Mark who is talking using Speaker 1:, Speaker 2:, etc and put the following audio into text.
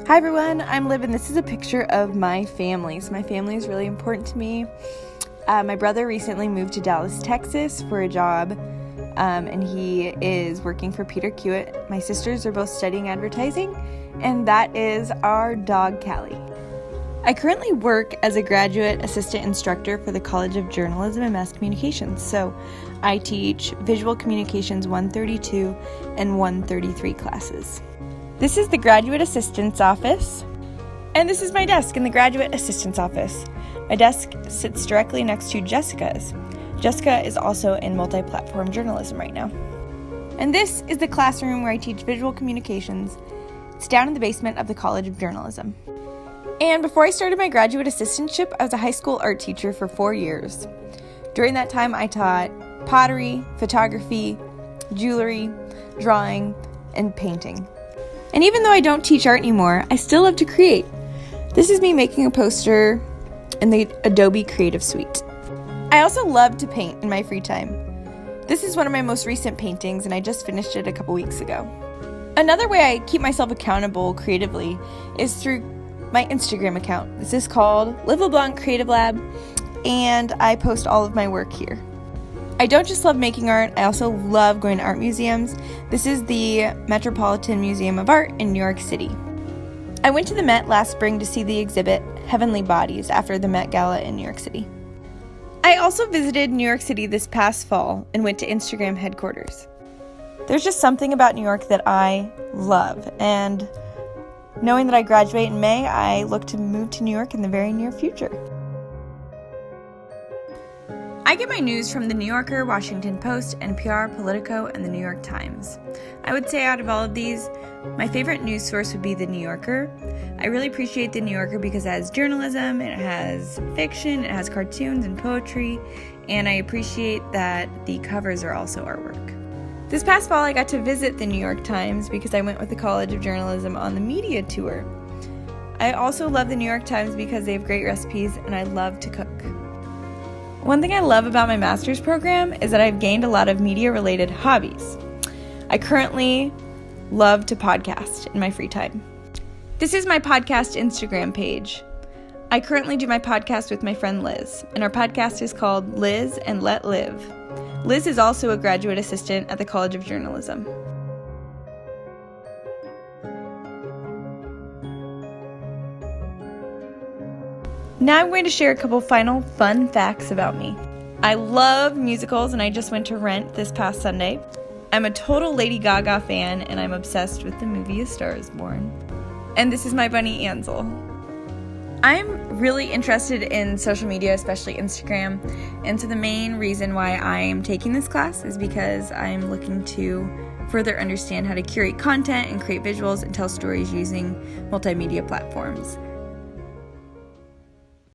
Speaker 1: Hi everyone, I'm Liv and this is a picture of my family. So my family is really important to me. My brother recently moved to Dallas, Texas for a job, and he is working for Peter Kiewit. My sisters are both studying advertising, and that is our dog, Callie. I currently work as a graduate assistant instructor for the College of Journalism and Mass Communications. So I teach Visual Communications 132 and 133 classes. This is the graduate assistant's office, and this is my desk in the graduate assistant's office. My desk sits directly next to Jessica's. Jessica is also in multi-platform journalism right now. And this is the classroom where I teach visual communications. It's down in the basement of the College of Journalism. And before I started my graduate assistantship, I was a high school art teacher for 4 years. During that time, I taught pottery, photography, jewelry, drawing, and painting. And even though I don't teach art anymore, I still love to create. This is me making a poster in the Adobe Creative Suite. I also love to paint in my free time. This is one of my most recent paintings, and I just finished it a couple weeks ago. Another way I keep myself accountable creatively is through my Instagram account. This is called Liv Leblanc Creative Lab, and I post all of my work here. I don't just love making art, I also love going to art museums. This is the Metropolitan Museum of Art in New York City. I went to the Met last spring to see the exhibit Heavenly Bodies after the Met Gala in New York City. I also visited New York City this past fall and went to Instagram headquarters. There's just something about New York that I love, and knowing that I graduate in May, I look to move to New York in the very near future. I get my news from The New Yorker, Washington Post, NPR, Politico, and The New York Times. I would say out of all of these, my favorite news source would be The New Yorker. I really appreciate The New Yorker because it has journalism, it has fiction, it has cartoons and poetry, and I appreciate that the covers are also artwork. This past fall, I got to visit The New York Times because I went with the College of Journalism on the media tour. I also love The New York Times because they have great recipes and I love to cook. One thing I love about my master's program is that I've gained a lot of media-related hobbies. I currently love to podcast in my free time. This is my podcast Instagram page. I currently do my podcast with my friend Liz, and our podcast is called Liz and Let Live. Liz is also a graduate assistant at the College of Journalism. Now I'm going to share a couple final fun facts about me. I love musicals and I just went to Rent this past Sunday. I'm a total Lady Gaga fan and I'm obsessed with the movie A Star is Born. And this is my bunny Ansel. I'm really interested in social media, especially Instagram, and so the main reason why I am taking this class is because I'm looking to further understand how to curate content and create visuals and tell stories using multimedia platforms.